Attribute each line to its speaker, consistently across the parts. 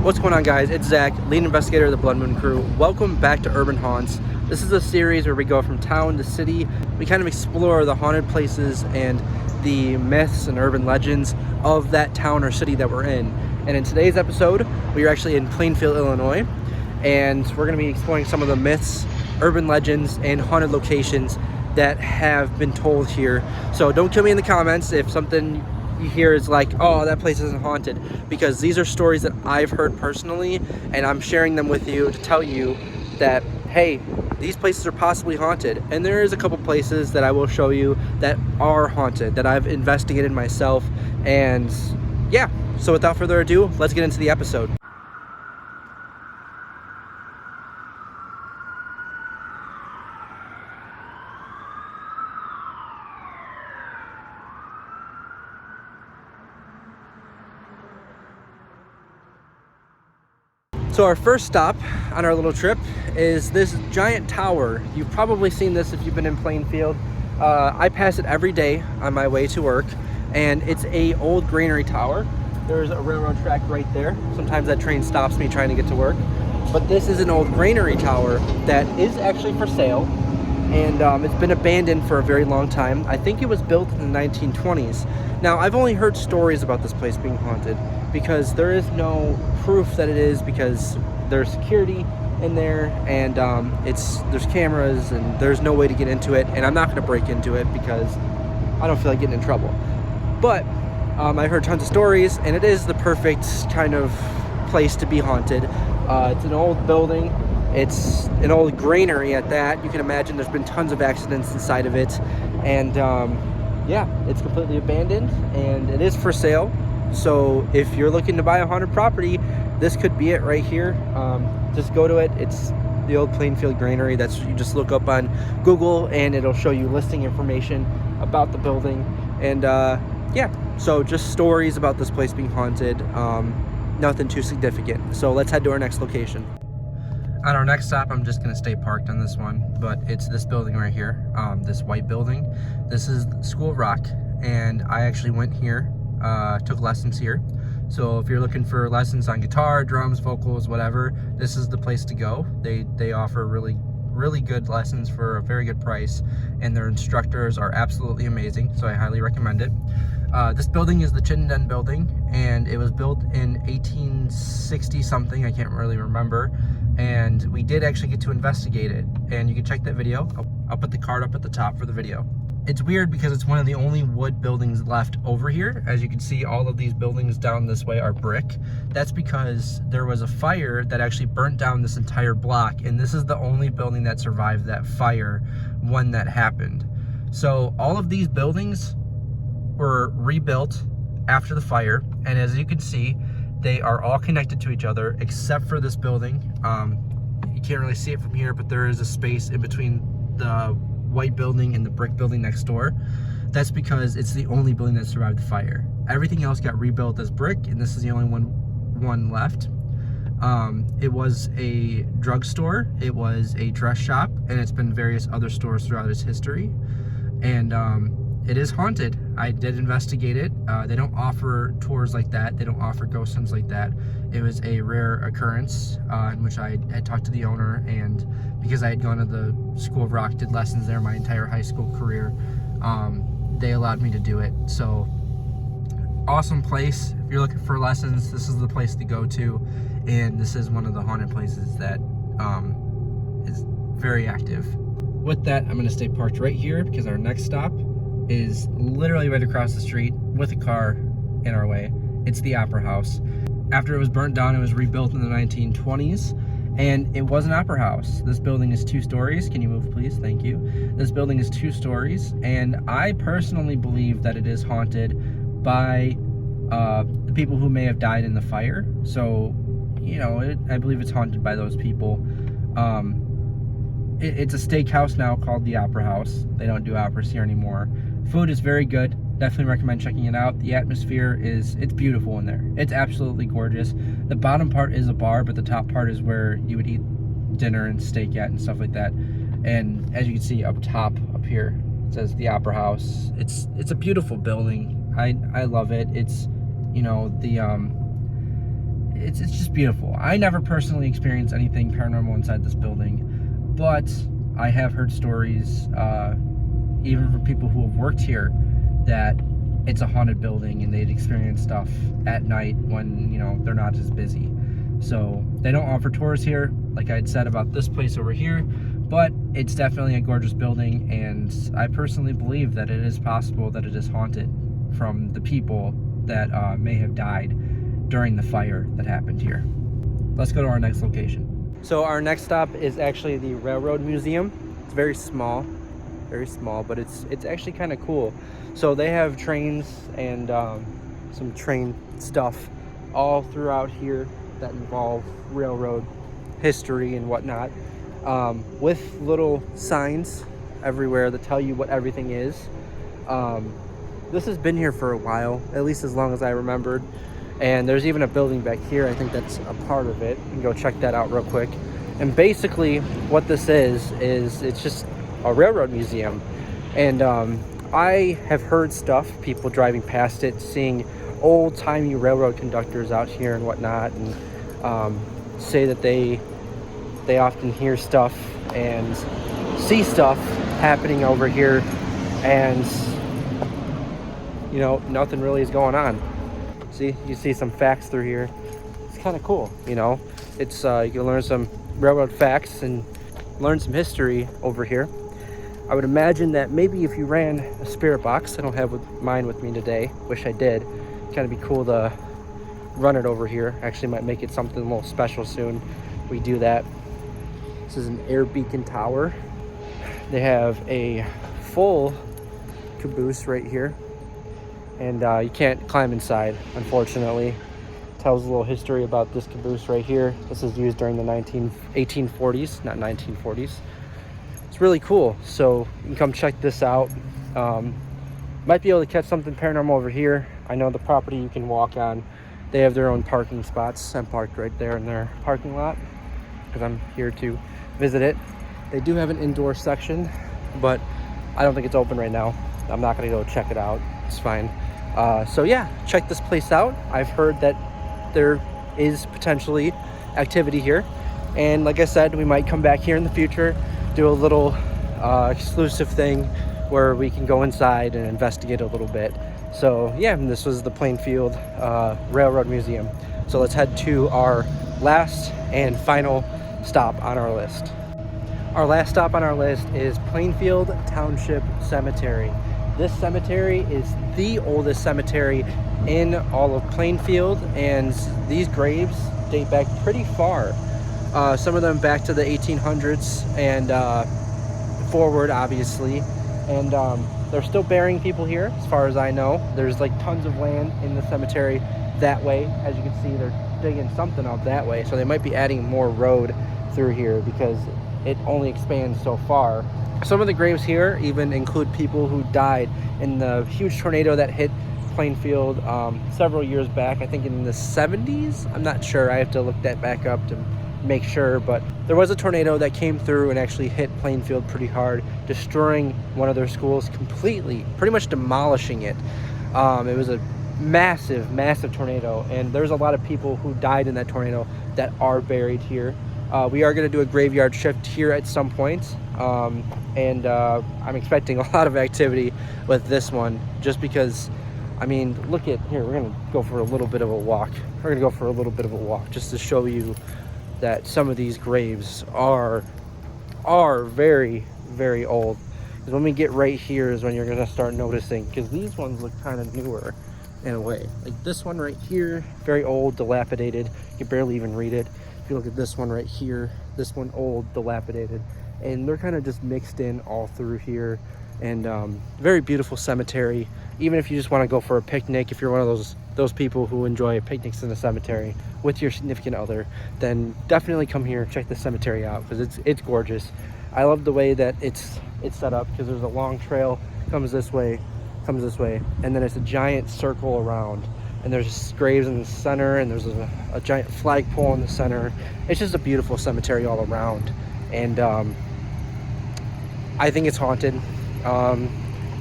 Speaker 1: What's going on, guys? It's Zach, lead investigator of the Blood Moon Crew. Welcome back to Urban Haunts. This is a series where we go from town to city. We kind of explore the haunted places and the myths and urban legends of that town or city that we're in. And in today's episode, we are actually in Plainfield, Illinois, and we're going to be exploring some of the myths, urban legends, and haunted locations that have been told here. So don't kill me in the comments if something you hear is like, oh, that place isn't haunted, because these are stories that I've heard personally, and I'm sharing them with you to tell you that, hey, these places are possibly haunted. And there is a couple places that I will show you that are haunted, that I've investigated myself. And yeah, so without further ado, let's get into the episode. So our first stop on our little trip is this giant tower. You've probably seen this if you've been in Plainfield. I pass it every day on my way to work, and it's a old granary tower. There's a railroad track right there. Sometimes that train stops me trying to get to work. But this is an old granary tower that is actually for sale, and it's been abandoned for a very long time. I think it was built in the 1920s. Now, I've only heard stories about this place being haunted, because there is no proof that it is, because there's security in there, and there's cameras, and there's no way to get into it, and I'm not going to break into it because I don't feel like getting in trouble. But I've heard tons of stories, and it is the perfect kind of place to be haunted. It's an old building. It's an old granary at that. You can imagine there's been tons of accidents inside of it, and yeah, it's completely abandoned, and it is for sale. So if you're looking to buy a haunted property, this could be it right here. Just go to it. It's the old Plainfield Granary. You just look up on Google, and it'll show you listing information about the building. And yeah, so just stories about this place being haunted. Nothing too significant. So let's head to our next location. On our next stop, I'm just going to stay parked on this one, but it's this building right here, this white building. This is School of Rock, and I actually went here, took lessons here. So if you're looking for lessons on guitar, drums, vocals, whatever, this is the place to go. They offer really good lessons for a very good price, and their instructors are absolutely amazing, so I highly recommend it. This building is the Chittenden building, and it was built in 1860 something, I can't really remember, and we did actually get to investigate it, and you can check that video. I'll put the card up at the top for the video. It's weird because it's one of the only wood buildings left over here. As you can see, all of these buildings down this way are brick. That's because there was a fire that actually burnt down this entire block, and this is the only building that survived that fire when that happened. So all of these buildings were rebuilt after the fire, and as you can see, they are all connected to each other except for this building. You can't really see it from here, but there is a space in between the white building and the brick building next door. That's because it's the only building that survived the fire. Everything else got rebuilt as brick, and this is the only one left. It was a drugstore, it was a dress shop, and it's been various other stores throughout its history. And it is haunted. I did investigate it. They don't offer tours like that. They don't offer ghost hunts like that. It was a rare occurrence in which I had talked to the owner, and because I had gone to the School of Rock, did lessons there my entire high school career, they allowed me to do it. So awesome place. If you're looking for lessons, this is the place to go to, and this is one of the haunted places that is very active. With that, I'm going to stay parked right here because our next stop is literally right across the street with a car in our way. It's the Opera House. After it was burnt down, it was rebuilt in the 1920s, and it was an opera house. This building is 2 stories. Can you move, please? Thank you. This building is 2 stories, and I personally believe that it is haunted by the people who may have died in the fire. So, you know, I believe it's haunted by those people. It's a steakhouse now called the Opera House. They don't do operas here anymore. Food is very good. Definitely recommend checking it out. The atmosphere it's beautiful in there. It's absolutely gorgeous. The bottom part is a bar, but the top part is where you would eat dinner and steak at and stuff like that. And as you can see up top, up here, it says the Opera House. It's a beautiful building. I love it. It's, you know, it's just beautiful. I never personally experienced anything paranormal inside this building, but I have heard stories, even from people who have worked here, that it's a haunted building and they'd experience stuff at night when, you know, they're not as busy. So they don't offer tours here, like I had said about this place over here, but it's definitely a gorgeous building, and I personally believe that it is possible that it is haunted from the people that may have died during the fire that happened here. Let's go to our next location. So our next stop is actually the Railroad Museum. It's very small, but it's actually kind of cool. So they have trains and some train stuff all throughout here that involve railroad history and whatnot, with little signs everywhere that tell you what everything is. This has been here for a while, at least as long as I remembered. And there's even a building back here, I think that's a part of it. You can go check that out real quick. And basically what this is it's just a railroad museum. And I have heard stuff, people driving past it, seeing old-timey railroad conductors out here and whatnot, and say that they often hear stuff and see stuff happening over here, and you know, nothing really is going on. See, you see some facts through here. It's kind of cool, you know. It's you can learn some railroad facts and learn some history over here. I would imagine that maybe if you ran a spirit box, I don't have mine with me today, wish I did. Kind of be cool to run it over here. Actually might make it something a little special soon. We do that. This is an air beacon tower. They have a full caboose right here, and you can't climb inside, unfortunately. Tells a little history about this caboose right here. This is used during the 1840s, not 1940s. It's really cool, so you can come check this out. Might be able to catch something paranormal over here. I know the property you can walk on. They have their own parking spots. I'm parked right there in their parking lot because I'm here to visit it. They do have an indoor section, but I don't think it's open right now. I'm not gonna go check it out. It's fine. So yeah, check this place out. I've heard that there is potentially activity here, and like I said, we might come back here in the future, do a little exclusive thing where we can go inside and investigate a little bit. So yeah, this was the Plainfield Railroad Museum. So let's head to our last and final stop on our list. Our last stop on our list is Plainfield Township Cemetery. This cemetery is the oldest cemetery in all of Plainfield, and these graves date back pretty far. Some of them back to the 1800s and forward, obviously. And they're still burying people here, as far as I know. There's like tons of land in the cemetery that way. As you can see, they're digging something up that way. So they might be adding more road through here because it only expands so far. Some of the graves here even include people who died in the huge tornado that hit Plainfield several years back, I think in the 70s. I'm not sure, I have to look that back up to make sure, but there was a tornado that came through and actually hit Plainfield pretty hard, destroying one of their schools completely, pretty much demolishing it. It was a massive tornado, and there's a lot of people who died in that tornado that are buried here. We are going to do a graveyard shift here at some point, and I'm expecting a lot of activity with this one, just because, I mean, look at here, we're going to go for a little bit of a walk. We're going to go for a little bit of a walk just to show you that some of these graves are very, very old. Because when we get right here is when you're going to start noticing, because these ones look kind of newer in a way. Like this one right here, very old, dilapidated. You can barely even read it. If you look at this one right here, this one old, dilapidated. And they're kind of just mixed in all through here. And very beautiful cemetery. Even if you just want to go for a picnic, if you're one of those people who enjoy picnics in the cemetery with your significant other, then definitely come here, check the cemetery out, because it's gorgeous. I love the way that it's set up, because there's a long trail, comes this way, and then it's a giant circle around, and there's graves in the center, and there's a giant flagpole in the center. It's just a beautiful cemetery all around, and I think it's haunted.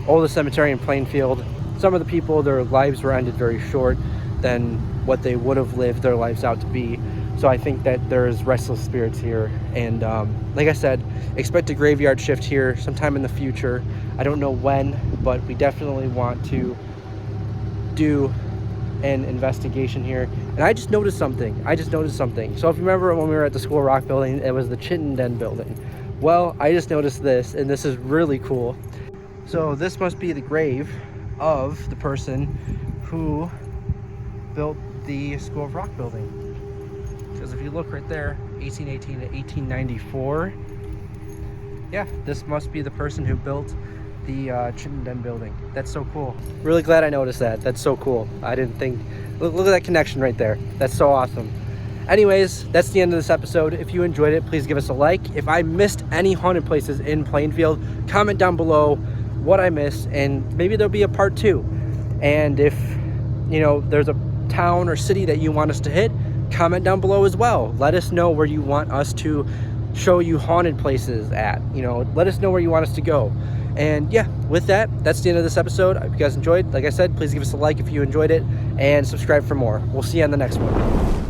Speaker 1: Oldest cemetery in Plainfield. Some of the people, their lives were ended very short. Then what they would have lived their lives out to be. So I think that there's restless spirits here. And like I said, expect a graveyard shift here sometime in the future. I don't know when, but we definitely want to do an investigation here. And I just noticed something. So if you remember when we were at the School Rock building, it was the Chittenden building. Well, I just noticed this, and this is really cool. So this must be the grave of the person who built the School of Rock building. Because if you look right there, 1818 to 1894, yeah, this must be the person who built the Chittenden building. That's so cool. Really glad I noticed that. That's so cool. I didn't think, look at that connection right there. That's so awesome. Anyways, that's the end of this episode. If you enjoyed it, please give us a like. If I missed any haunted places in Plainfield, comment down below what I missed, and maybe there'll be a part 2. And if, you know, there's a town or city that you want us to hit, comment down below as well. Let us know where you want us to show you haunted places at. You know, let us know where you want us to go. And yeah, with that, that's the end of this episode. If you guys enjoyed, like I said, please give us a like if you enjoyed it, and subscribe for more. We'll see you on the next one.